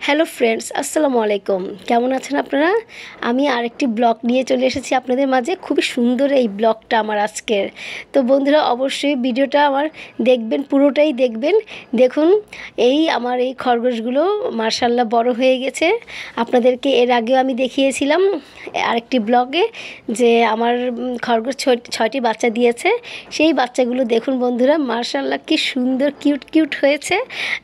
Hello friends, আসসালামু আলাইকুম। কেমন আছেন আপনারা? আমি আরেকটি ব্লগ নিয়ে চলে এসেছি আপনাদের মাঝে। খুবই সুন্দর এই ব্লগটা আমার আজকের। তো বন্ধুরা, অবশ্যই ভিডিওটা আমার দেখবেন, পুরোটাই দেখবেন। দেখুন, আমার এই খরগোশগুলো মাশাআল্লাহ বড় হয়ে গেছে। আপনাদেরকে এর আগেও আমি দেখিয়েছিলাম আরেকটি ব্লগে যে আমার খরগোশ ছয়টি বাচ্চা দিয়েছে। সেই বাচ্চাগুলো দেখুন বন্ধুরা, মাশাআল্লাহ কি সুন্দর কিউট কিউট হয়েছে।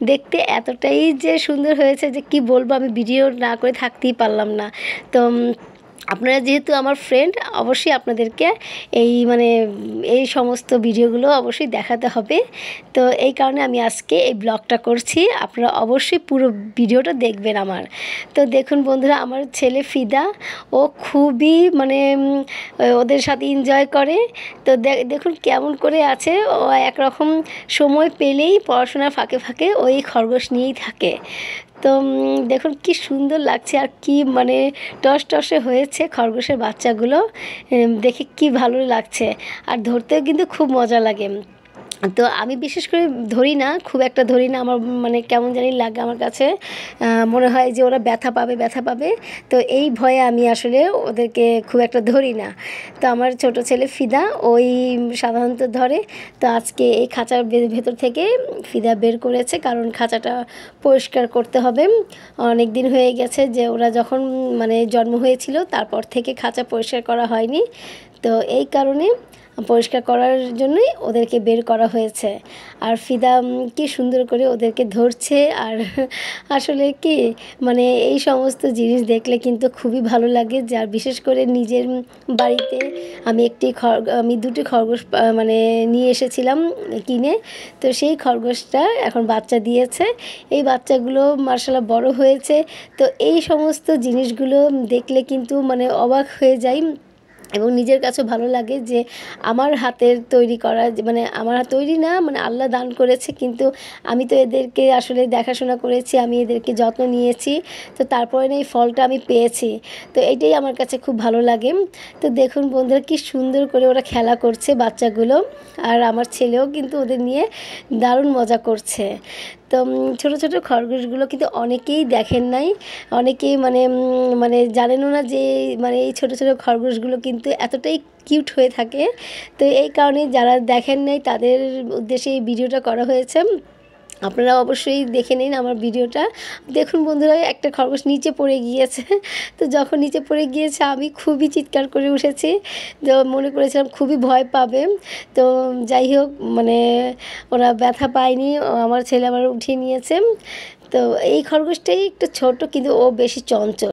দেখতে এতটাই যে সুন্দর হয়েছে যে কি বলবো, আমি ভিডিও না করে থাকতেই পারলাম না। তো আপনারা যেহেতু আমার ফ্রেন্ড, অবশ্যই আপনাদেরকে এই সমস্ত ভিডিওগুলো অবশ্যই দেখাতে হবে। তো এই কারণে আমি আজকে এই ব্লগটা করছি। আপনারা অবশ্যই পুরো ভিডিওটা দেখবেন আমার। তো দেখুন বন্ধুরা, আমার ছেলে ফিদা, ও খুবই ওদের সাথে এনজয় করে। তো দেখুন কেমন করে আছে ও। একরকম সময় পেলেই পড়াশোনার ফাঁকে ফাঁকে ওই খরগোশ নিয়েই থাকে। তো দেখুন কি সুন্দর লাগছে, আর কি টসটসে হয়েছে খরগোশের বাচ্চাগুলো। দেখে কি ভালো লাগছে, আর ধরতেও কিন্তু খুব মজা লাগে। তো আমি বিশেষ করে ধরি না, খুব একটা ধরি না। আমার কেমন জানি লাগে আমার কাছে, মনে হয় যে ওরা ব্যথা পাবে। তো এই ভয়ে আমি আসলে ওদেরকে খুব একটা ধরি না। তো আমার ছোট ছেলে ফিদা ওই সাধারণত ধরে। তো আজকে এই খাঁচার ভেতর থেকে ফিদা বের করেছে, কারণ খাঁচাটা পরিষ্কার করতে হবে। অনেক দিন হয়ে গেছে যে ওরা যখন জন্ম হয়েছিল তারপর থেকে খাঁচা পরিষ্কার করা হয়নি। তো এই কারণে পরিষ্কার করার জন্যই ওদেরকে বের করা হয়েছে। আর ফিদা কি সুন্দর করে ওদেরকে ধরছে। আর আসলে কি এই সমস্ত জিনিস দেখলে কিন্তু খুবই ভালো লাগে। যার বিশেষ করে নিজের বাড়িতে আমি দুটি খরগোশ নিয়ে এসেছিলাম কিনে। তো সেই খরগোশটা এখন বাচ্চা দিয়েছে। এই বাচ্চাগুলো মাশাআল্লাহ বড় হয়েছে। তো এই সমস্ত জিনিসগুলো দেখলে কিন্তু অবাক হয়ে যাই, এবং নিজের কাছে ভালো লাগে যে আমার হাতের তৈরি করা, যে আমার হাত তৈরি না, আল্লাহ দান করেছে, কিন্তু আমি তো এদেরকে আসলে দেখাশোনা করেছি, আমি এদেরকে যত্ন নিয়েছি। তো তারপরে এই ফলটা আমি পেয়েছি। তো এটাই আমার কাছে খুব ভালো লাগে। তো দেখুন বন্ধুরা, কি সুন্দর করে ওরা খেলা করছে বাচ্চাগুলো। আর আমার ছেলেও কিন্তু ওদের নিয়ে দারুণ মজা করছে। তো ছোটো ছোটো খরগোশগুলো কিন্তু অনেকেই দেখেন নাই, অনেকেই জানেনও না যে এই ছোটো ছোটো খরগোশগুলো কিন্তু এতটাই কিউট হয়ে থাকে। তো এই কারণে যারা দেখেন নাই তাদের উদ্দেশ্যে এই ভিডিওটা করা হয়েছে। আপনারা অবশ্যই দেখে নিন আমার ভিডিওটা। দেখুন বন্ধুরা, একটা খরগোশ নিচে পড়ে গিয়েছে। তো যখন নিচে পড়ে গিয়েছে আমি খুবই চিৎকার করে উঠেছি। তো মনে করেছিলাম খুবই ভয় পাবে। তো যাই হোক, ওরা ব্যথা পায়নি, আমার ছেলে আবার উঠিয়ে নিয়েছে। তো এই খরগোশটাই একটু ছোট, কিন্তু ও বেশি চঞ্চল।